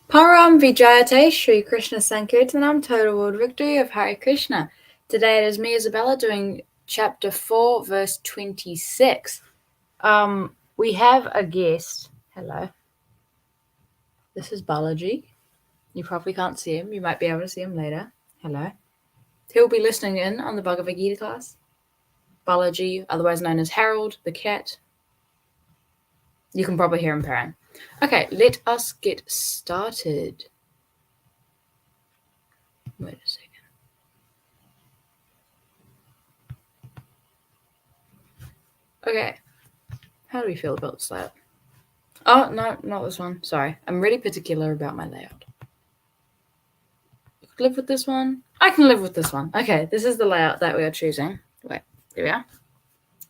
Param Vijayate Shri Krishna Sankirtanam, total world victory of Hare Krishna. Today it is me, Isabela, doing chapter 4, verse 26. We have a guest. Hello. This is Balaji. You probably can't see him. You might be able to see him later. Hello. He'll be listening in on the Bhagavad-gita class. Balaji, otherwise known as Harold, the cat. You can probably hear him purring. Okay, let us get started. Wait a second. Okay. How do we feel about this layout? Oh, no, not this one. Sorry. I'm really particular about my layout. I could live with this one. I can live with this one. Okay, this is the layout that we are choosing. Wait, there we are.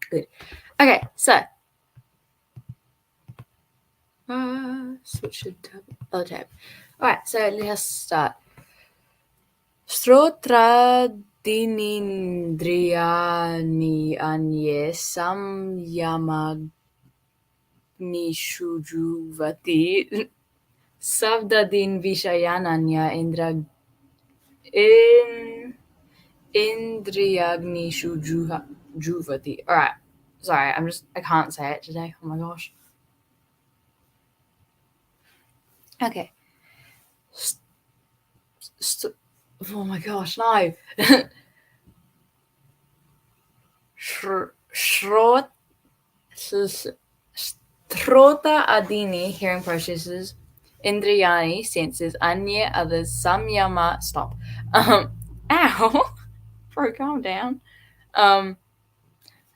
Good. Okay, so. Switch to other tab. Alright, so let us start. Śrotrādīnīndriyāṇi anye saṁyamāgniṣu juhvati śabdādīn viṣayān anya indriyāgniṣu juhvati. Alright, sorry, I can't say it today. Oh my gosh. Okay. Oh my gosh, no. śrotrādīnī, hearing processes, indriyāṇi, senses, anye, others, saṁyama, stop. Ow. Bro, calm down.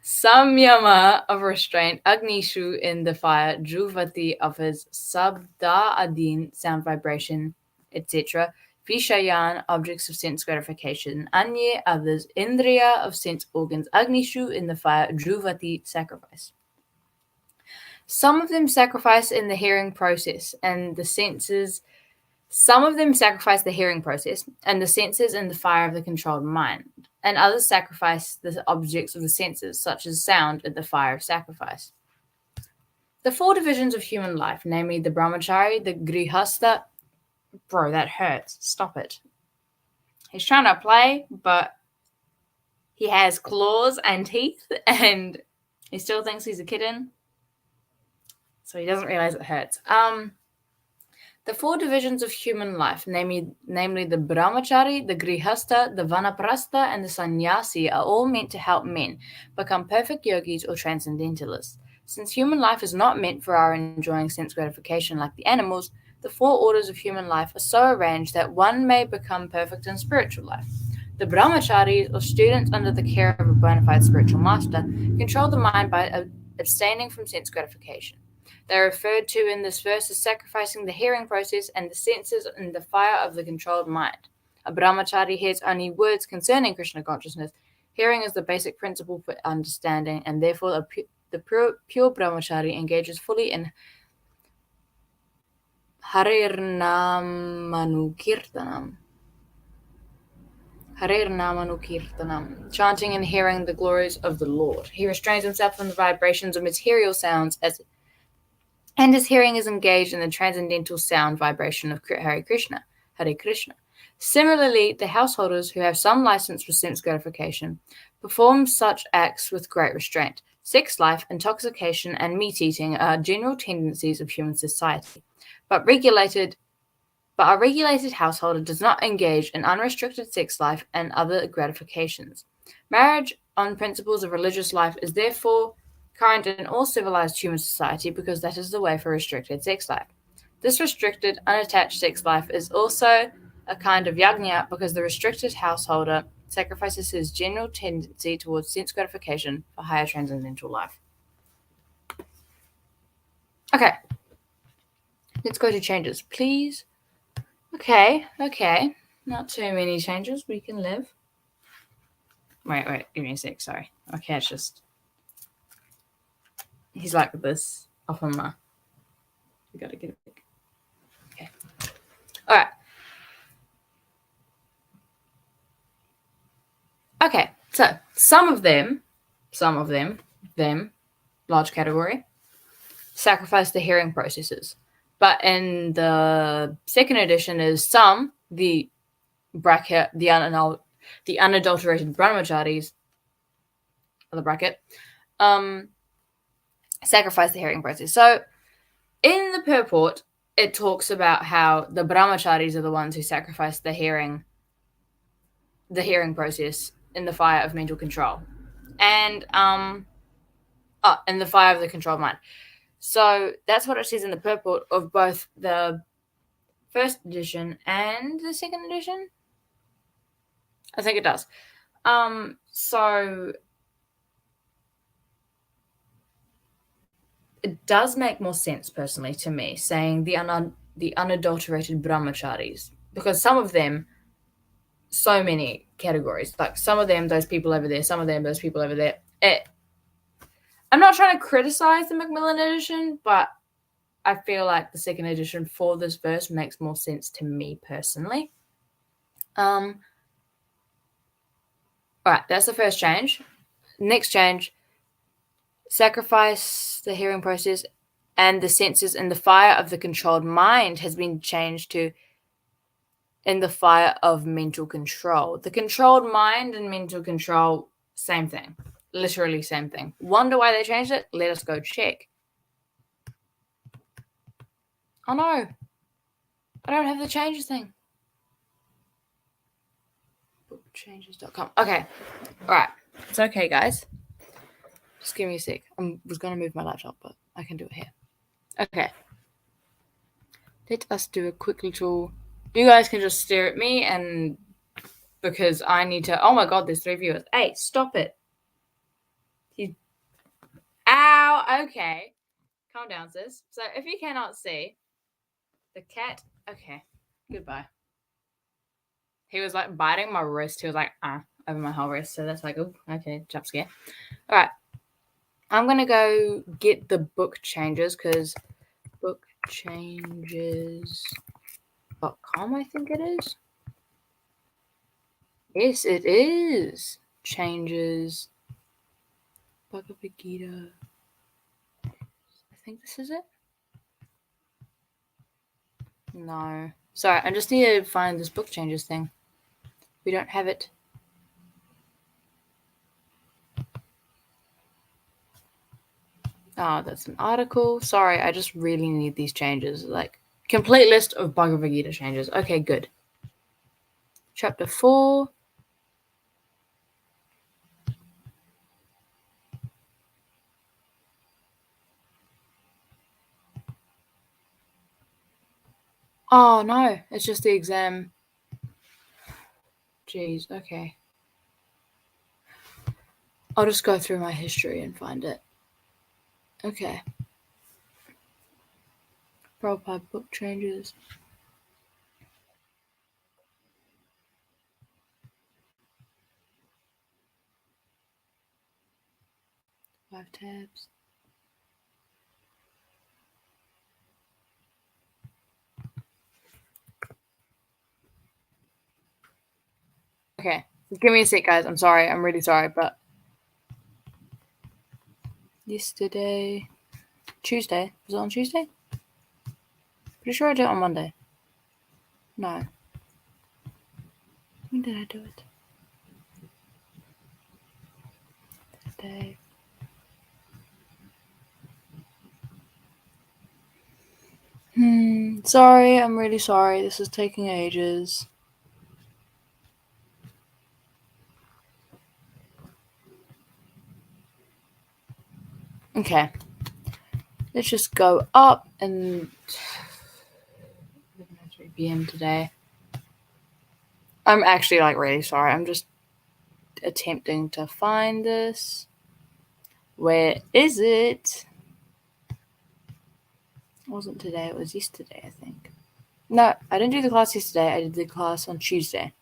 Saṁyama, of restraint, agniṣu, in the fire, juhvati, of his, śabda-ādīn, sound, vibration, etc., viṣayān, objects of sense gratification, anye, others, indriya, of sense organs, agniṣu, in the fire, juhvati, sacrifice. Some of them sacrifice in the hearing process, and the senses. Some of them sacrifice the hearing process and the senses in the fire of the controlled mind, and others sacrifice the objects of the senses, such as sound, in the fire of sacrifice. The four divisions of human life, namely the brahmachari, the grihasta. Bro, that hurts. Stop it. He's trying to play, but he has claws and teeth, and he still thinks he's a kitten, so he doesn't realize it hurts. The four divisions of human life, namely the brahmachari, the grihasta, the vanaprastha, and the sannyasi, are all meant to help men become perfect yogis or transcendentalists. Since human life is not meant for our enjoying sense gratification like the animals, the four orders of human life are so arranged that one may become perfect in spiritual life. The brahmacharis, or students under the care of a bona fide spiritual master, control the mind by abstaining from sense gratification. They are referred to in this verse as sacrificing the hearing process and the senses in the fire of the controlled mind. A brahmachari hears only words concerning Krishna consciousness. Hearing is the basic principle for understanding, and therefore the pure brahmachari engages fully in Harirnamanukirtanam, chanting and hearing the glories of the Lord. He restrains himself from the vibrations of material sounds and his hearing is engaged in the transcendental sound vibration of Hare Krishna. Similarly, the householders who have some license for sense gratification perform such acts with great restraint. Sex life, intoxication, and meat eating are general tendencies of human society. But a regulated householder does not engage in unrestricted sex life and other gratifications. Marriage on principles of religious life is therefore current in all civilized human society because that is the way for restricted sex life. This restricted, unattached sex life is also a kind of yagna because the restricted householder sacrifices his general tendency towards sense gratification for higher transcendental life. Okay. Let's go to changes, please. Okay. Not too many changes. We can live. Wait. Give me a sec. Sorry. Okay, it's just... He's like this. Off on my... We gotta get it big. Okay. Alright. Okay, so some of them, large category, sacrifice the hearing processes. But in the second edition is some, the bracket, the unadulterated brahmacharis, the bracket, sacrifice the hearing process. So in the purport, it talks about how the brahmacharis are the ones who sacrifice the hearing process in the fire of mental control. And in the fire of the controlled mind. So that's what it says in the purport of both the first edition and the second edition. I think it does. So it does make more sense personally to me saying the unadulterated brahmacharis, because some of them, so many categories, like some of them, those people over there, some of them, those people over there. I'm not trying to criticize the Macmillan edition, but I feel like the second edition for this verse makes more sense to me personally. All right, that's the first change. Next change, sacrifice the hearing process and the senses in the fire of the controlled mind has been changed to in the fire of mental control. The controlled mind and mental control, same thing. Literally same thing. Wonder why they changed it? Let us go check. Oh no. I don't have the changes thing. Bookchanges.com. Okay. Alright. It's okay, guys. Just give me a sec. I was going to move my laptop, but I can do it here. Okay. Let us do a quick little... You guys can just stare at me and... Because I need to... Oh my god, there's 3 viewers. Hey, stop it. Ow! Okay. Calm down, sis. So if you cannot see, the cat... Okay. Goodbye. He was like biting my wrist. He was like, over my whole wrist. So that's like, oh, okay, jump scare. All right. I'm going to go get the book changes because bookchanges.com, I think it is. Yes, it is. Changes. Bhagavad-gita. I think this is it. No. Sorry, I just need to find this book changes thing. We don't have it. Oh, that's an article. Sorry, I just really need these changes. Like, complete list of Bhagavad-gita changes. Okay, good. Chapter 4. Oh, no. It's just the exam. Jeez, okay. I'll just go through my history and find it. Okay. Prabhupada book changes. Five tabs. Okay. Give me a sec, guys. I'm sorry. I'm really sorry, but yesterday, Tuesday. Was it on Tuesday? Pretty sure I did it on Monday. No. When did I do it? Thursday. Sorry. I'm really sorry. This is taking ages. Okay. Let's just go up and 11:03 p.m. today. I'm actually like really sorry. I'm just attempting to find this. Where is it? It wasn't today. It was yesterday, I think. No, I didn't do the class yesterday. I did the class on Tuesday.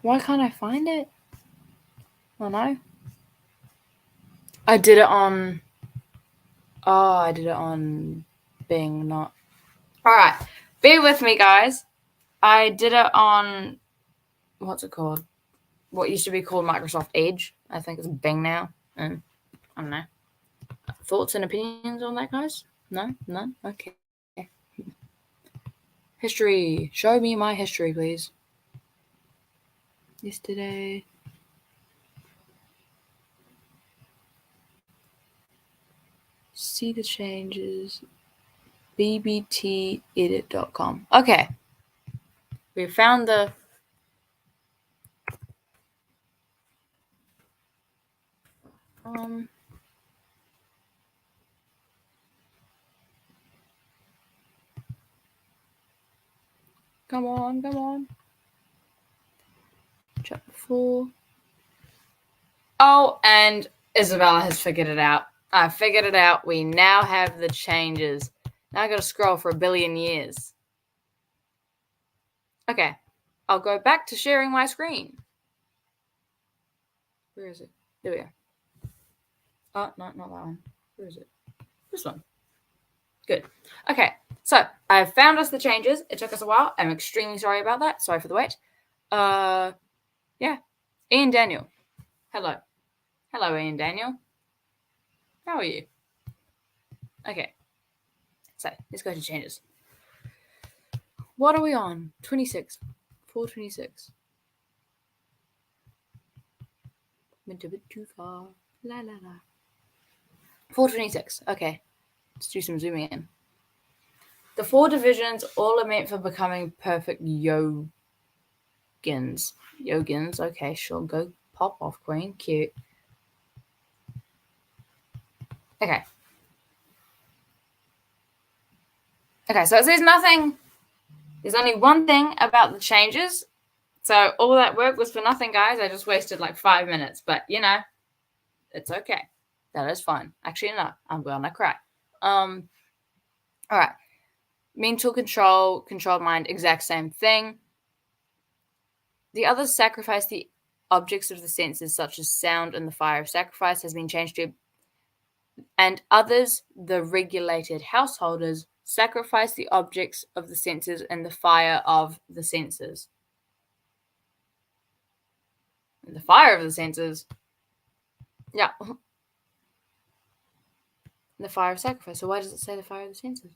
Why can't I find it? Oh no. I did it on... Oh, I did it on Bing, not... Alright, bear with me, guys. I did it on... What's it called? What used to be called Microsoft Edge. I think it's Bing now. I don't know. Thoughts and opinions on that, guys? No? None? Okay. History. Show me my history, please. Yesterday. See the changes. bbtedit.com. Okay. We found the... Come on. Chapter 4. Oh, and Isabela has figured it out. I figured it out. We now have the changes. Now I gotta scroll for 1 billion years. Okay. I'll go back to sharing my screen. Where is it? There we go. Oh, no, not that one. Where is it? This one. Good. Okay. So I've found us the changes. It took us a while. I'm extremely sorry about that. Sorry for the wait. Yeah. Ian Daniel. Hello. Hello, Ian Daniel. How are you? Okay. So let's go to changes. What are we on? 26. 426. Went a bit too far. La la la. 426. Okay. Let's do some zooming in. The 4 divisions all are meant for becoming perfect yogins. Yogins. Okay, sure. Go pop off, queen. Cute. Okay. Okay, so it says nothing. There's only one thing about the changes. So all that work was for nothing, guys. I just wasted like 5 minutes. But, you know, it's okay. That is fine. Actually, no. I'm gonna cry. All right. Mental control, controlled mind, exact same thing. The others sacrifice the objects of the senses, such as sound and the fire of sacrifice, has been changed to, and others, the regulated householders, sacrifice the objects of the senses and the fire of the senses. And the fire of the senses, yeah. The fire of sacrifice. So why does it say the fire of the senses?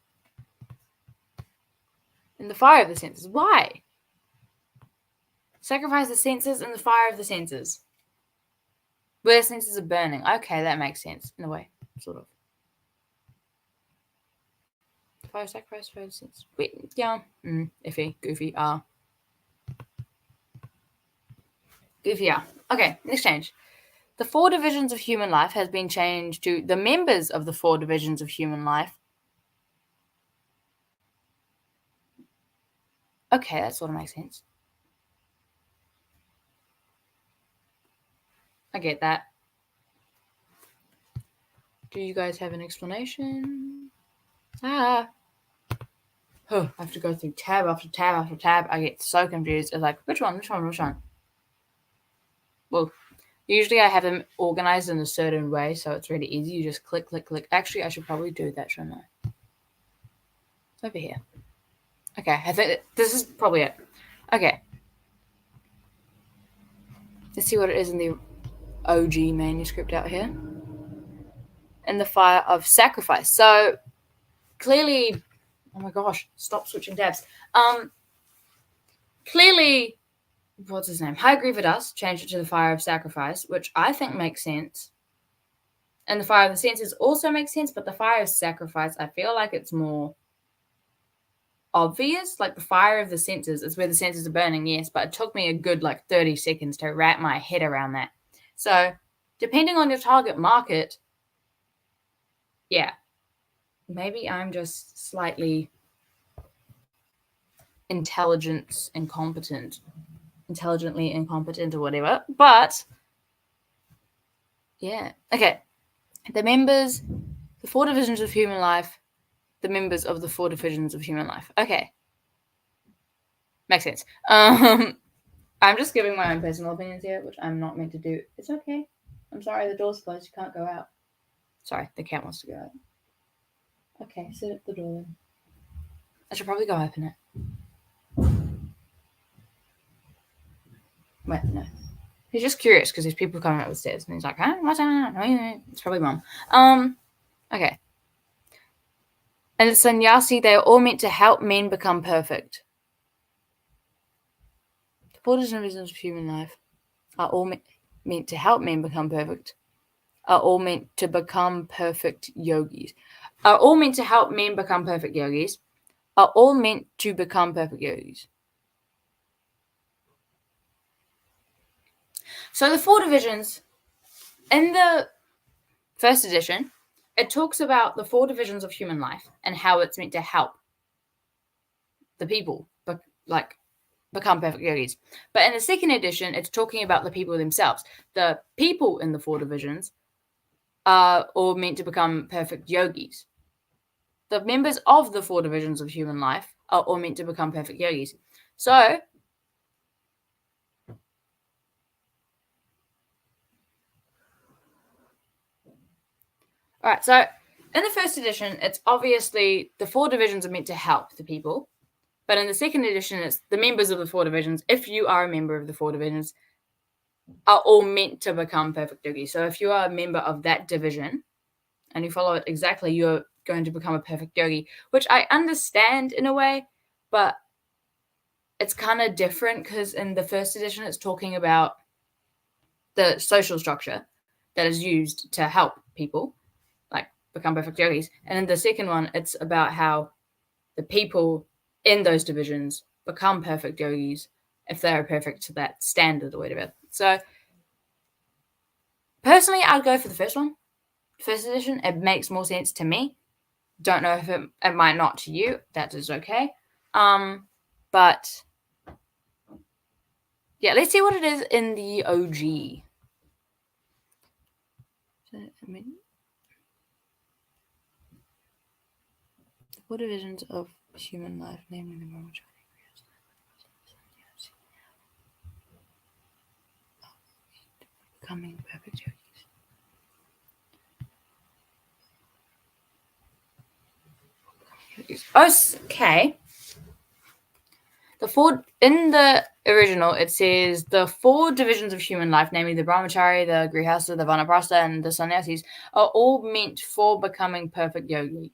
And the fire of the senses. Why? Sacrifice the senses and the fire of the senses. Where the senses are burning. Okay, that makes sense in a way, sort of. Fire sacrifice, fire of the senses. Wait, yeah. Iffy, goofy, Goofy, yeah. Okay, next change. The 4 divisions of human life has been changed to the members of the 4 divisions of human life. Okay, that sort of makes sense. I get that. Do you guys have an explanation? I have to go through tab after tab after tab. I get so confused. It's like, which one? Well, usually I have them organized in a certain way, so it's really easy. You just click. Actually, I should probably do that, shouldn't I? It's over here. Okay, I think this is probably it. Okay. Let's see what it is in the OG manuscript out here. And the fire of sacrifice. So, clearly... Oh my gosh, stop switching tabs. Clearly... What's his name? Gratification changed it to the fire of sacrifice, which I think makes sense. And the fire of the senses also makes sense, but the fire of sacrifice, I feel like it's more obvious. Like the fire of the senses is where the senses are burning, yes, but it took me a good 30 seconds to wrap my head around that. So, depending on your target market, yeah, maybe I'm just slightly intelligently incompetent or whatever, but yeah. Okay. The 4 divisions of human life, the members of the 4 divisions of human life. Okay. Makes sense. I'm just giving my own personal opinions here, which I'm not meant to do. It's okay. I'm sorry, the door's closed. You can't go out. Sorry, the cat wants to go out. Okay, sit at the door then. I should probably go open it. Wait, no. He's just curious because there's people coming up the stairs and he's like, huh? What's that? It's probably Mom. Okay. And the sannyasi, they are all meant to help men become perfect. The 4 divisions of human life are all meant to help men become perfect. Are all meant to become perfect yogis. Are all meant to help men become perfect yogis. Are all meant to become perfect yogis. So the 4 divisions, in the first edition, it talks about the 4 divisions of human life and how it's meant to help the people, become perfect yogis. But in the second edition, it's talking about the people themselves. The people in the 4 divisions are all meant to become perfect yogis. The members of the 4 divisions of human life are all meant to become perfect yogis. So, all right, so in the first edition, it's obviously the 4 divisions are meant to help the people. But in the second edition, it's the members of the 4 divisions, if you are a member of the 4 divisions, are all meant to become perfect yogis. So if you are a member of that division and you follow it exactly, you're going to become a perfect yogi, which I understand in a way, but it's kind of different because in the first edition, it's talking about the social structure that is used to help people become perfect yogis. And in the second one, it's about how the people in those divisions become perfect yogis if they are perfect to that standard or whatever. So personally, I'd go for the first one, first edition. It makes more sense to me. Don't know if it might not to you. That is okay. But yeah, let's see what it is in the OG. The 4 divisions of human life, namely the moral becoming perfect yogis. Okay. In the original, it says the 4 divisions of human life, namely the brahmachari, the grihasta, the vanaprastha, and the sannyasis, are all meant for becoming perfect yogis.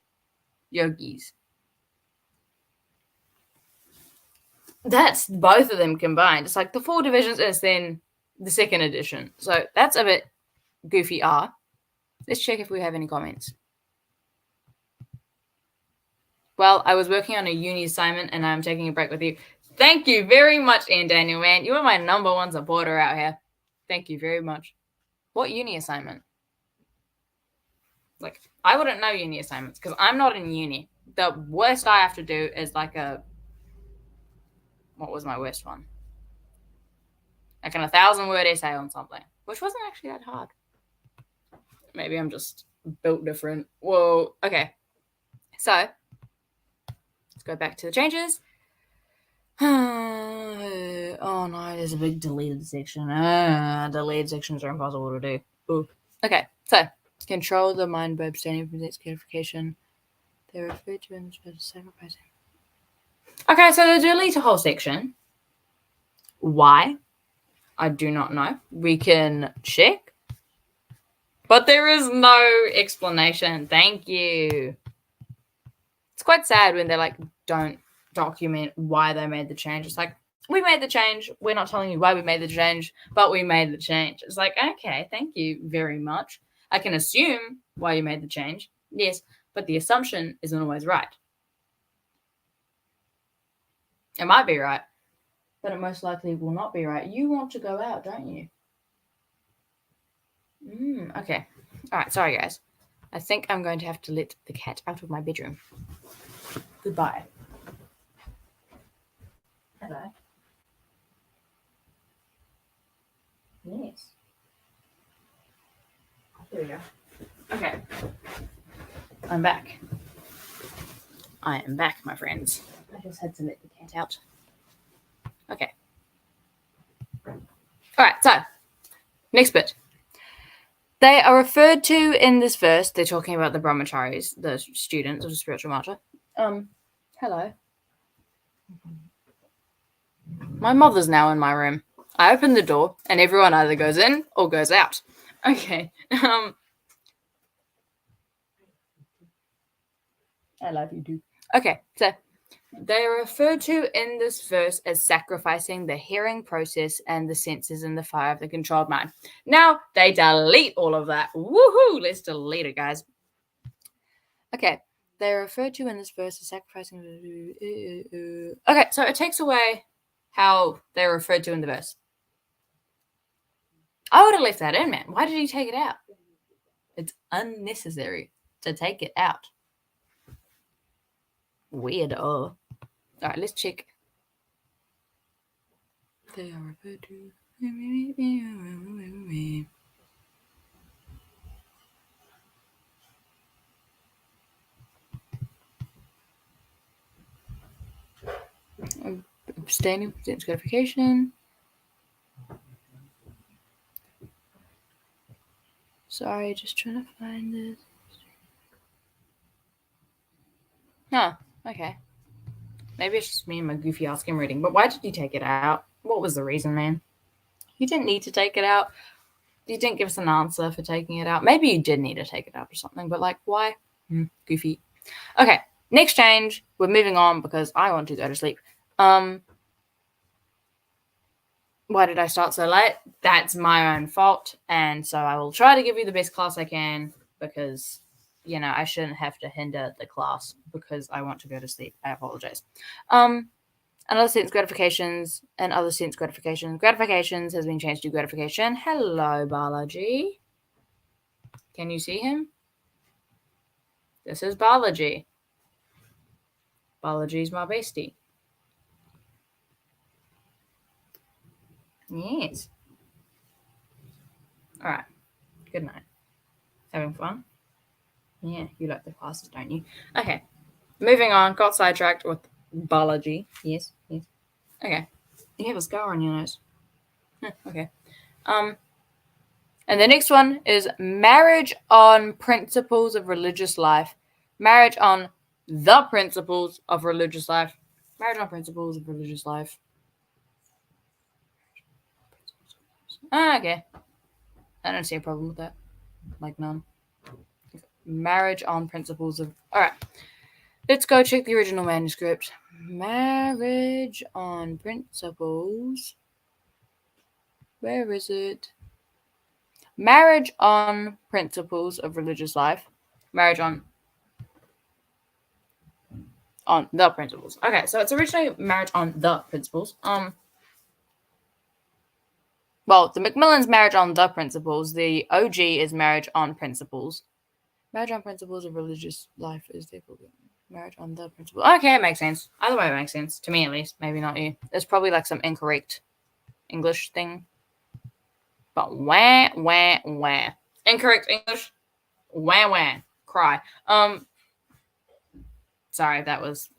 That's both of them combined. It's like the 4 divisions is then the second edition. So that's a bit goofy. Let's check if we have any comments. Well, I was working on a uni assignment and I'm taking a break with you. Thank you very much, Ian Daniel, man. You are my number 1 supporter out here. Thank you very much. What uni assignment? I wouldn't know uni assignments because I'm not in uni. The worst I have to do is what was my worst one? Like an 1,000-word essay on something, which wasn't actually that hard. Maybe I'm just built different. Whoa. Okay. So let's go back to the changes. Oh no, there's a big deleted section. Deleted sections are impossible to do. Ooh. Okay, so control the mind by abstaining from its gratification. They're referred to in the sacrificing. Okay, so they delete a whole section. Why? I do not know. We can check. But there is no explanation. Thank you. It's quite sad when they don't document why they made the change. It's like, we made the change. We're not telling you why we made the change, but we made the change. It's like, okay, thank you very much. I can assume why you made the change. Yes, but the assumption isn't always right. It might be right, but it most likely will not be right. You want to go out, don't you? Okay. All right, sorry, guys. I think I'm going to have to let the cat out of my bedroom. Goodbye. Hello. Yes. There we go. Okay. I'm back. I am back, my friends. I just had to let the cat out. Okay. All right, so next bit. They are referred to in this verse. They're talking about the brahmacharis, the students of the spiritual master. Hello. My mother's now in my room. I open the door and everyone either goes in or goes out. Okay. I love you too. Okay, so they are referred to in this verse as sacrificing the hearing process and the senses in the fire of the controlled mind. Now they delete all of that. Woohoo! Let's delete it, guys. Okay, they are referred to in this verse as sacrificing. Okay, so it takes away how they're referred to in the verse. I would have left that in, man. Why did he take it out? It's unnecessary to take it out. Weird. All right, let's check. They are referred to. Abstaining from sense gratification. Sorry, just trying to find this. Huh, okay. Maybe it's just me and my goofy ass him reading, but why did you take it out? What was the reason, man? You didn't need to take it out. You didn't give us an answer for taking it out. Maybe you did need to take it out or something, but like, why? Goofy. Okay, next change. We're moving on because I want to go to sleep. Why did I start so late? That's my own fault, and so I will try to give you the best class I can because, you know, I shouldn't have to hinder the class because I want to go to sleep. I apologize. Another sense gratifications and other sense gratifications. Gratifications has been changed to gratification. Hello, Balaji. Can you see him? This is Balaji. Balaji's my bestie. Yes. All right. Good night. Having fun? Yeah, you like the classes, don't you? Okay. Moving on. Got sidetracked with Balaji. Yes. Okay. You have a scar on your nose. Okay. And the next one is marriage on principles of religious life. Marriage on the principles of religious life. Marriage on principles of religious life. Okay. I don't see a problem with that. Like none. Marriage on principles of... All right. Let's go check the original manuscript. Marriage on principles. Where is it? Marriage on principles of religious life. Marriage on the principles. Okay, so it's originally marriage on the principles. Well, the Macmillan's marriage on the principles. The OG is marriage on principles. Marriage on principles of religious life is the marriage on the principles. Okay, it makes sense. Either way, it makes sense to me at least. Maybe not you. There's probably like some incorrect English thing. But wah. Incorrect English. Wah. Cry. Sorry, that was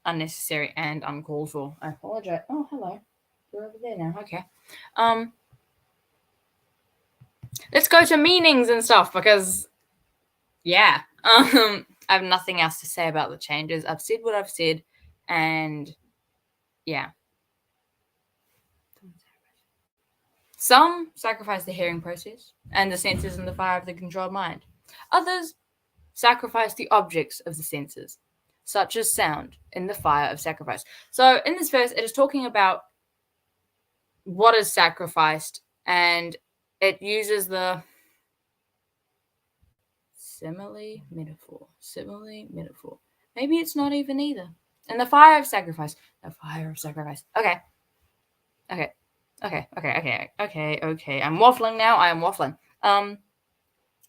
unnecessary and uncalled for. I apologize. Oh, hello. You're over there now. Okay. Let's go to meanings and stuff because, yeah. I have nothing else to say about the changes. I've said what I've said, and yeah. Some sacrifice the hearing process and the senses in the fire of the controlled mind. Others sacrifice the objects of the senses, such as sound, in the fire of sacrifice. So in this verse, it is talking about what is sacrificed, and it uses the simile metaphor. Maybe it's not even either. In the fire of sacrifice. The fire of sacrifice. Okay. I'm waffling now. I am waffling.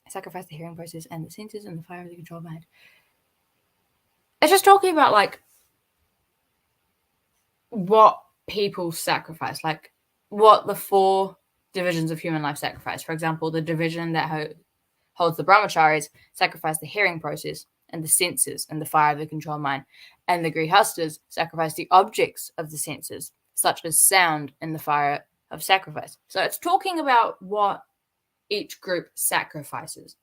Sacrifice the hearing process and the senses and the fire of the controlled mind. It's just talking about like what people sacrifice, like what the 4 divisions of human life sacrifice. For example, the division that holds the brahmacharis sacrifice the hearing process and the senses and the fire of the controlled mind, and the grihastas sacrifice the objects of the senses, such as sound and the fire of sacrifice. So it's talking about what each group sacrifices,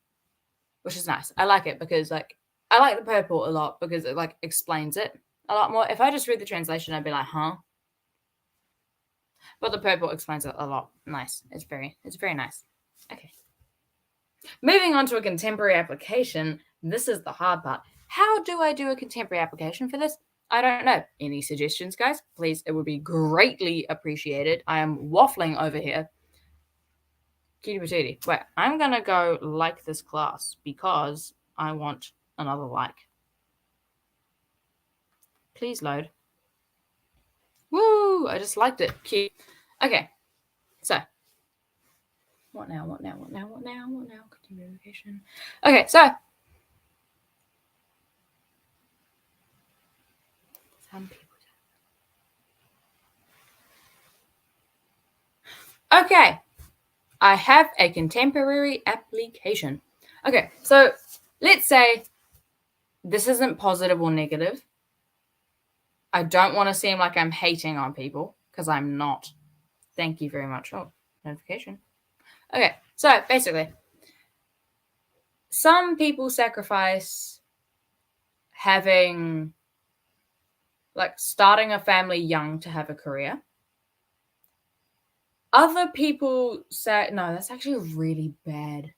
which is nice. I like it because like I like the purport a lot because it like explains it a lot more. If I just read the translation, I'd be like, huh? But the purport explains it a lot. Nice. It's very nice. Okay. Moving on to a contemporary application. This is the hard part. How do I do a contemporary application for this? I don't know. Any suggestions, guys? Please, it would be greatly appreciated. I am waffling over here. Kitty patootie. Wait, I'm going to go like this class because I want another like. Please load. Woo! I just liked it. Cute. Okay. So, what now? Continue application. Okay, so. Some people. Okay. I have a contemporary application. Okay, so let's say this isn't positive or negative. I don't want to seem like I'm hating on people because I'm not. Thank you very much. Oh, notification. Okay, so basically, some people sacrifice having, like, starting a family young to have a career. Other people say, no, that's actually a really bad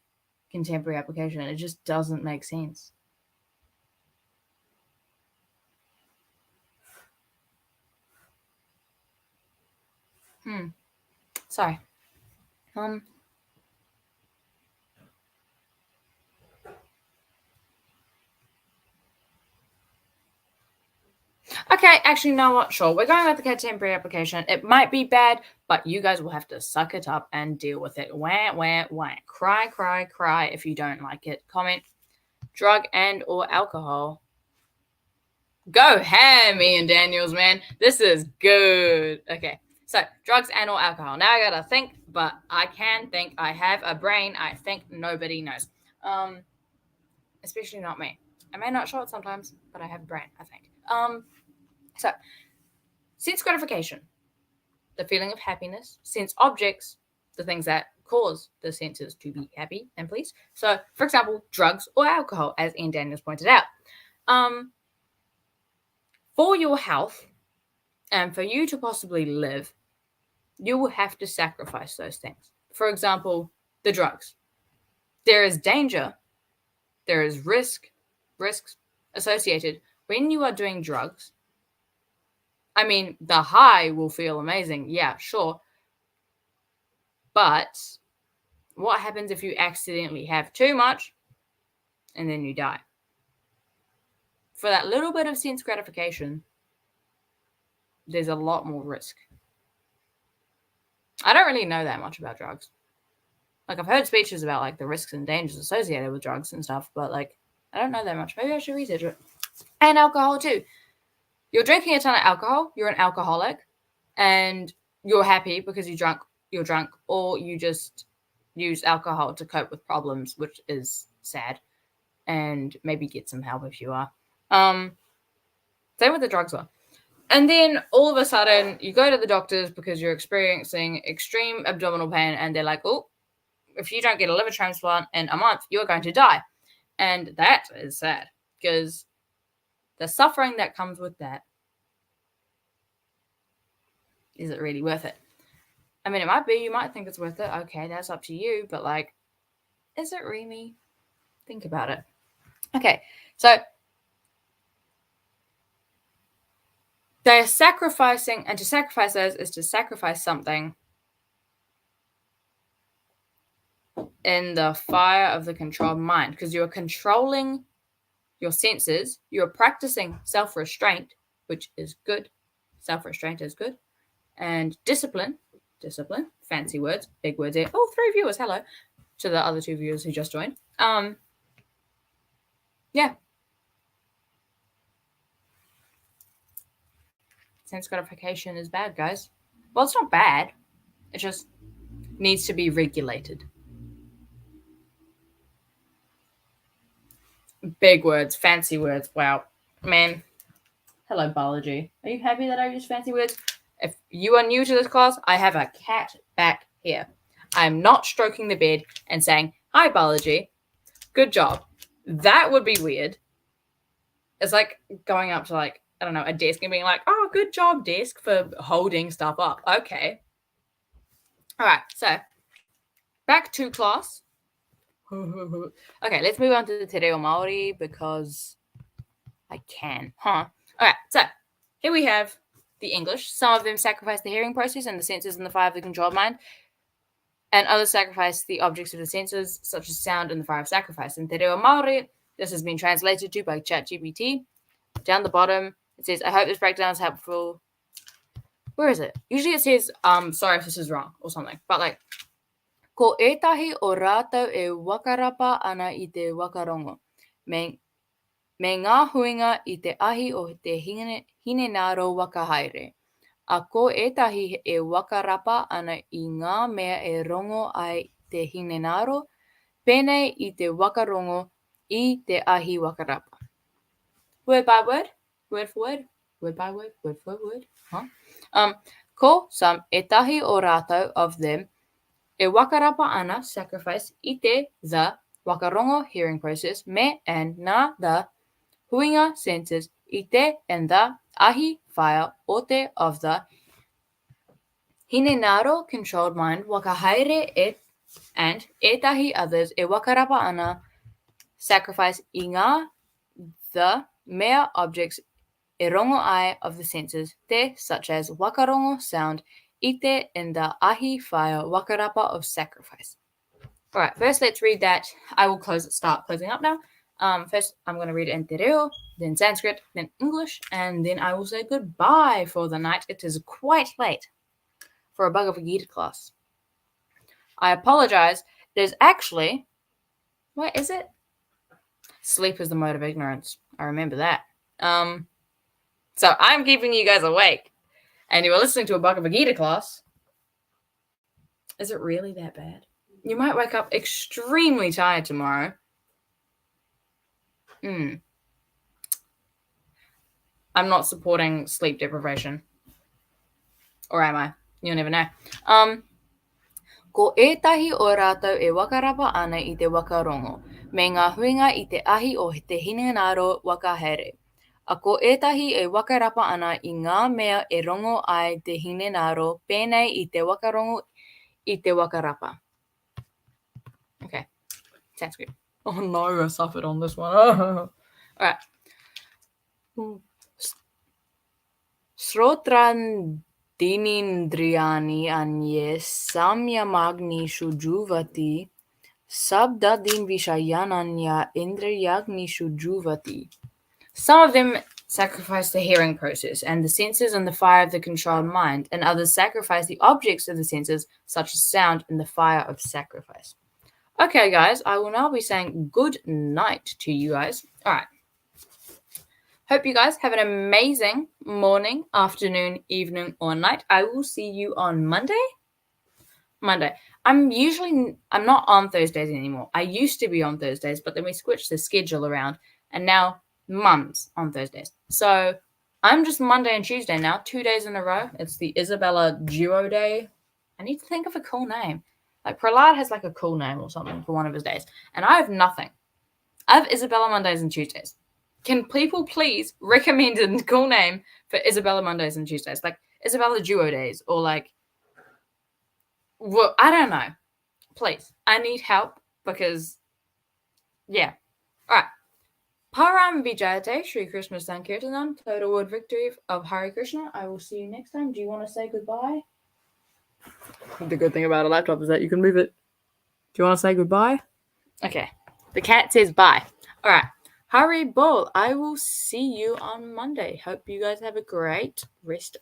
contemporary application. It just doesn't make sense. Sorry. Okay, actually, you know what? Sure, we're going with the contemporary application. It might be bad, but you guys will have to suck it up and deal with it. Wah, wah, wah. Cry, cry, cry if you don't like it. Comment, drug and or alcohol. Go ham, Ian Daniels, man. This is good. Okay, so drugs and or alcohol. Now I gotta think, but I can think. I have a brain. I think nobody knows. Especially not me. I may not show it sometimes, but I have a brain, I think. So, sense gratification, the feeling of happiness. Sense objects, the things that cause the senses to be happy and pleased. So, for example, drugs or alcohol, as Ian Daniels pointed out. For your health and for you to possibly live, you will have to sacrifice those things. For example, the drugs. There is danger, there is risks associated when you are doing drugs. I mean, the high will feel amazing. Yeah, sure. But what happens if you accidentally have too much and then you die? For that little bit of sense gratification, there's a lot more risk. I don't really know that much about drugs. Like, I've heard speeches about, like, the risks and dangers associated with drugs and stuff, but, like, I don't know that much. Maybe I should research it. And alcohol, too. You're drinking a ton of alcohol, you're an alcoholic, and you're happy because you're drunk, or you just use alcohol to cope with problems, which is sad, and maybe get some help if you are. Same with the drugs are. And then all of a sudden, you go to the doctors because you're experiencing extreme abdominal pain, and they're like, oh, if you don't get a liver transplant in a month, you're going to die. And that is sad, because the suffering that comes with that, is it really worth it? I mean, it might be. You might think it's worth it. Okay, that's up to you. But, like, is it really? Think about it. Okay, so they're sacrificing, and to sacrifice those is to sacrifice something in the fire of the controlled mind, because you're controlling your senses. You're practicing self-restraint, which is good. Self-restraint is good. And discipline, fancy words, big words here. Oh, 3 viewers, hello to the other 2 viewers who just joined. Yeah. Sense gratification is bad, guys. Well, it's not bad. It just needs to be regulated. Big words, fancy words. Wow, man. Hello, biology. Are you happy that I use fancy words? If you are new to this class, I have a cat back here. I'm not stroking the bed and saying, hi, biology. Good job. That would be weird. It's like going up to, like, I don't know, a desk and being like, oh, good job, desk, for holding stuff up. Okay. All right, so back to class. Okay, let's move on to the Te Reo Māori, because I can. Huh. Alright, so here we have the English. Some of them sacrifice the hearing process and the senses in the fire of the controlled mind, and others sacrifice the objects of the senses, such as sound in the fire of sacrifice. In Te Reo Māori, this has been translated to by ChatGPT. Down the bottom, it says, I hope this breakdown is helpful. Where is it? Usually it says, sorry if this is wrong or something, but like, ko etahi o rātou e wakarapa ana I te wakarongo. Me ngā huinga I te ahi o te hinenaro wakahaere. A ko etahi e wakarapa ana I ngā mea e rongo ai te hinenaro, pēnei I te wakarongo I te ahi wakarapa. Word by word, word for word, word by word, word for word. Huh? Ko some etahi o rātou of them e wakarapa ana sacrifice I te the wakarongo hearing process me and na the huinga senses I te and the ahi fire o te of the hinenaro controlled mind wakahaere e and etahi others e wakarapa ana sacrifice I ngā the mea objects e rongo ai of the senses te such as wakarongo sound I te and the ahi fire wakarapa of sacrifice. All right, first let's read that. I will start closing up now. First, I'm going to read it in Te Reo, then Sanskrit, then English, and then I will say goodbye for the night. It is quite late for a Bhagavad-gita class. I apologize. There's actually, what is it? Sleep is the mode of ignorance. I remember that. So I'm keeping you guys awake, and you are listening to a Bhagavad-gita class. Is it really that bad? You might wake up extremely tired tomorrow. I'm not supporting sleep deprivation. Or am I? You'll never know. Ko etahi o rātou e wakarapa ana I te wakarongo, me ngā huinga I te ahi o te hinenaro wakahere. A ko etahi e wakarapa ana I ngā mea e rongo ai te hinenaro, pēnei I te wakarongo I te wakarapa. Okay, Sanskrit. Oh no, I suffered on this one. All right. Śrotrādīnīndriyāṇi anye saṁyamāgniṣu juhvati śabda-ādīn viṣayān anya indriyāgniṣu juhvati. Some of them sacrifice the hearing process and the senses in the fire of the controlled mind, and others sacrifice the objects of the senses, such as sound, in the fire of sacrifice. Okay, guys, I will now be saying good night to you guys. All right. Hope you guys have an amazing morning, afternoon, evening, or night. I will see you on Monday. I'm not on Thursdays anymore. I used to be on Thursdays, but then we switched the schedule around, and now Mum's on Thursdays. So I'm just Monday and Tuesday now, 2 days in a row. It's the Isabela duo day. I need to think of a cool name. Like Prahlad has like a cool name or something for one of his days. And I have nothing. I have Isabela Mondays and Tuesdays. Can people please recommend a cool name for Isabela Mondays and Tuesdays? Like Isabela duo days or like, well, I don't know. Please. I need help because, yeah. All right. Param Vijayate, Shri Krishna Sankirtanam, total word victory of Hare Krishna. I will see you next time. Do you want to say goodbye? The good thing about a laptop is that you can move it. Do you want to say goodbye? Okay. The cat says bye. All right. Hare Bol. I will see you on Monday. Hope you guys have a great rest of